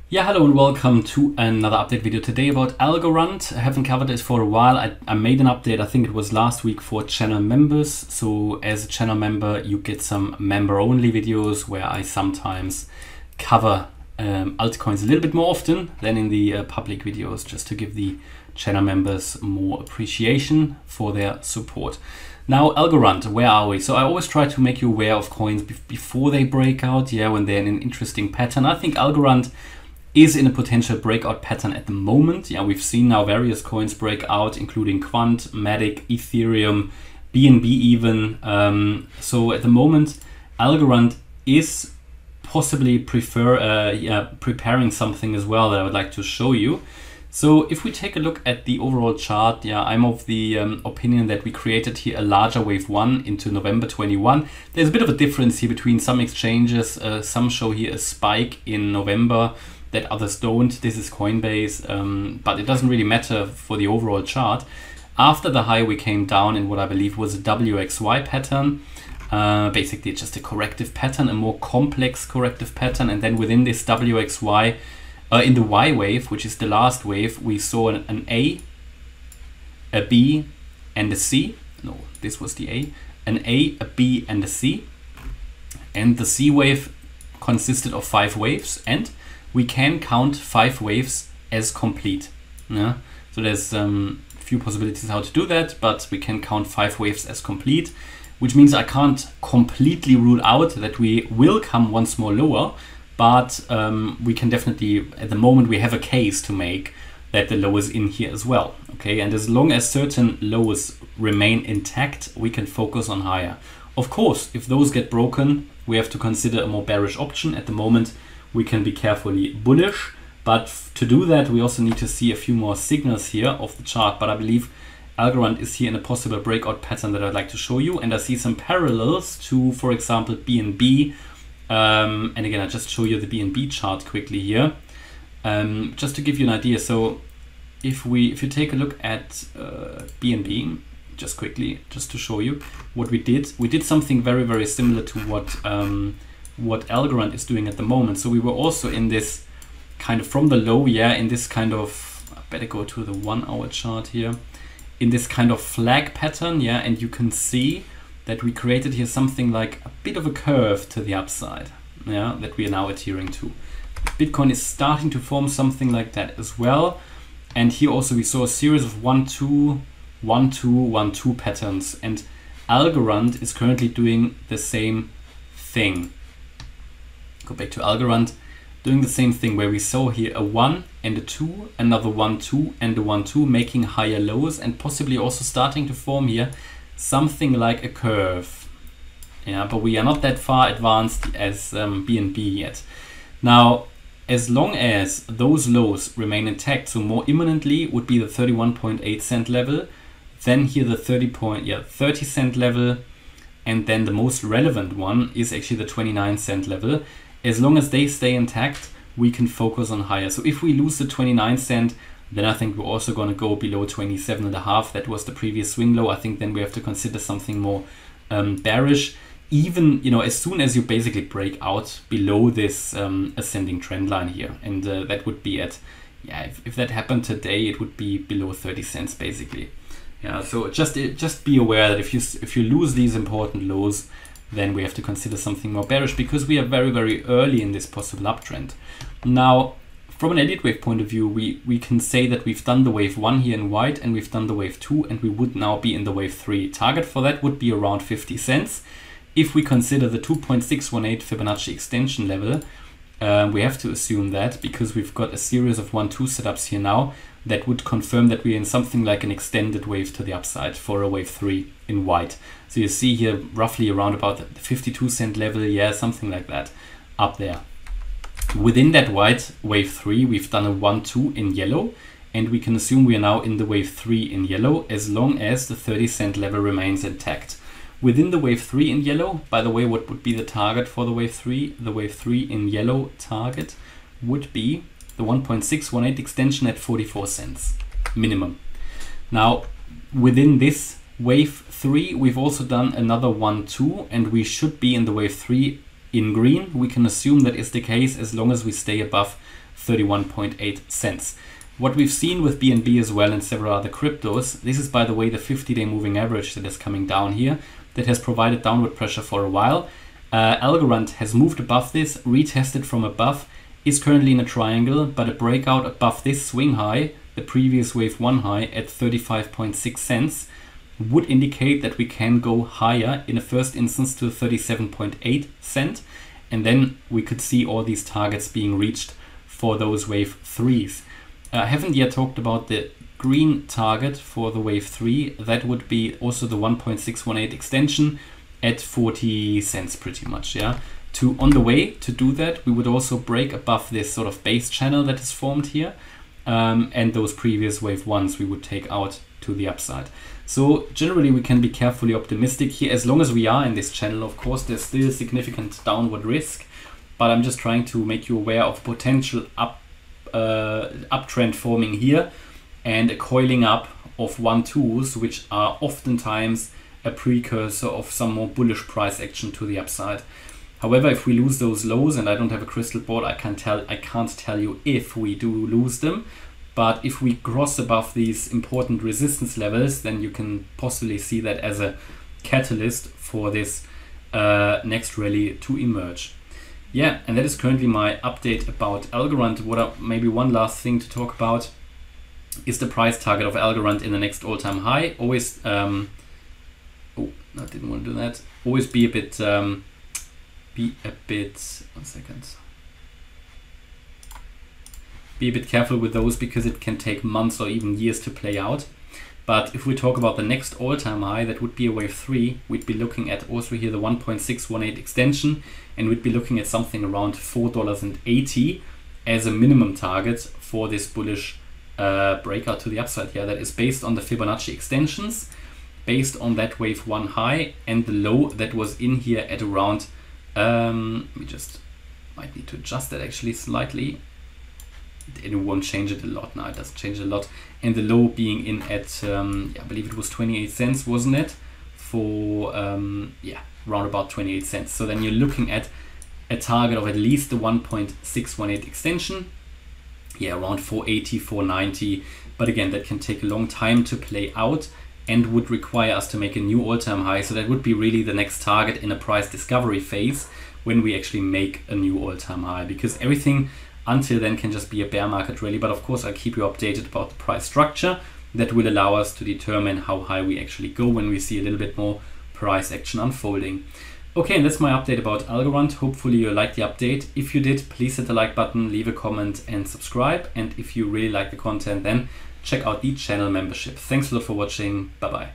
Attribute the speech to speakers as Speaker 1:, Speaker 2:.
Speaker 1: Yeah, hello and welcome to another update video today about Algorand. I haven't covered this for a while. I made an update, I think it was last week, for channel members. So as a channel member, you get some member-only videos where I sometimes cover altcoins a little bit more often than in the public videos, just to give the channel members more appreciation for their support. Now, Algorand, where are we? So I always try to make you aware of coins before they break out, when they're in an interesting pattern. I think Algorand is in a potential breakout pattern at the moment. We've seen now various coins break out, including Quant, Matic, Ethereum, BNB even. So at the moment, Algorand is possibly preparing something as well that I would like to show you. So if we take a look at the overall chart, I'm of the opinion that we created here a larger wave 1 into November 21. There's a bit of a difference here between some exchanges. Some show here a spike in November that others don't. This is Coinbase, but it doesn't really matter for the overall chart. After the high, we came down in what I believe was a WXY pattern. Basically just a corrective pattern, a more complex corrective pattern. And then within this WXY, in the Y wave, which is the last wave, we saw an A, a B, and a C. No, this was the A. An A, a B, and a C. And the C wave consisted of 5 waves, and we can count 5 waves as complete. So there's a few possibilities how to do that, but we can count 5 waves as complete, which means I can't completely rule out that we will come once more lower, but we can definitely, at the moment, we have a case to make that the low is in here as well. Okay, and as long as certain lows remain intact, we can focus on higher. Of course, if those get broken, we have to consider a more bearish option. At the moment, we can be carefully bullish, but to do that, we also need to see a few more signals here of the chart. But I believe Algorand is here in a possible breakout pattern that I'd like to show you, and I see some parallels to, for example, BNB. And again, I'll just show you the BNB chart quickly here, just to give you an idea. So if you take a look at BNB, just quickly, just to show you what we did something very, very similar to what Algorand is doing at the moment. So we were also in this kind of, from the low, in this kind of, I better go to the 1 hour chart here, in this kind of flag pattern, and you can see that we created here something like a bit of a curve to the upside, that we are now adhering to. Bitcoin is starting to form something like that as well. And here also we saw a series of 1, 2, 1, 2, 1, 2 patterns, and Algorand is currently doing the same thing. Go back to Algorand, doing the same thing, where we saw here a 1 and a 2, another 1, 2, and a 1, 2, making higher lows, and possibly also starting to form here something like a curve. But we are not that far advanced as BNB yet. Now, as long as those lows remain intact, so more imminently would be the 31.8 cent level, then here the 30 cent level, and then the most relevant one is actually the 29 cent level. As long as they stay intact, we can focus on higher. So if we lose the 29 cent, then I think we're also going to go below 27.5. That was the previous swing low. I think then we have to consider something more bearish. Even, as soon as you basically break out below this ascending trend line here, and that would be at, if that happened today, it would be below 30 cents basically. So just be aware that if you lose these important lows, then we have to consider something more bearish, because we are very, very early in this possible uptrend. Now, from an Elliott wave point of view, we can say that we've done the wave 1 here in white, and we've done the wave 2, and we would now be in the wave 3. Target for that would be around 50 cents. If we consider the 2.618 Fibonacci extension level, we have to assume that, because we've got a series of 1, 2 setups here now, that would confirm that we're in something like an extended wave to the upside for a wave 3 in white. So you see here roughly around about the 52 cent level, something like that, up there. Within that white wave 3, we've done a 1, 2 in yellow, and we can assume we are now in the wave 3 in yellow, as long as the 30 cent level remains intact. Within the wave 3 in yellow, by the way, what would be the target for the wave 3? The wave 3 in yellow target would be the 1.618 extension at 44 cents minimum. Now, within this wave 3, we've also done another 1, 2, and we should be in the wave 3 in green. We can assume that is the case as long as we stay above 31.8 cents. What we've seen with BNB as well and several other cryptos, this is by the way the 50-day moving average that is coming down here, that has provided downward pressure for a while. Algorand has moved above this, retested from above, is currently in a triangle, but a breakout above this swing high, the previous wave 1 high at 35.6 cents, would indicate that we can go higher in the first instance to 37.8 cent, and then we could see all these targets being reached for those wave 3s. I haven't yet talked about the green target for the wave 3. That would be also the 1.618 extension at 40 cents pretty much, yeah. On the way to do that, we would also break above this sort of base channel that is formed here, and those previous wave 1s we would take out to the upside. So generally we can be carefully optimistic here as long as we are in this channel. Of course, there's still significant downward risk, but I'm just trying to make you aware of potential uptrend forming here and a coiling up of 1-2s, which are oftentimes a precursor of some more bullish price action to the upside. However, if we lose those lows, and I don't have a crystal ball, I can't tell you if we do lose them, but if we cross above these important resistance levels, then you can possibly see that as a catalyst for this next rally to emerge. Yeah, and that is currently my update about Algorand. Maybe one last thing to talk about is the price target of Algorand in the next all-time high. Always, oh, I didn't want to do that. Always be a bit, one second. Be a bit careful with those because it can take months or even years to play out. But if we talk about the next all-time high, that would be a wave 3. We'd be looking at also here the 1.618 extension, and we'd be looking at something around $4.80 as a minimum target for this bullish breakout to the upside here. That is based on the Fibonacci extensions, based on that wave 1 high and the low that was in here at around, we just might need to adjust that actually slightly. It won't change it a lot now, it doesn't change it a lot. And the low being in at, I believe it was 28 cents, wasn't it? For, yeah, around about 28 cents. So then you're looking at a target of at least the 1.618 extension. Yeah, around 480, 490. But again, that can take a long time to play out and would require us to make a new all-time high. So that would be really the next target in a price discovery phase when we actually make a new all-time high, because everything until then can just be a bear market rally. But of course, I'll keep you updated about the price structure that will allow us to determine how high we actually go when we see a little bit more price action unfolding. Okay, and that's my update about Algorand. Hopefully you liked the update. If you did, please hit the like button, leave a comment and subscribe. And if you really like the content, then check out the channel membership. Thanks a lot for watching. Bye bye.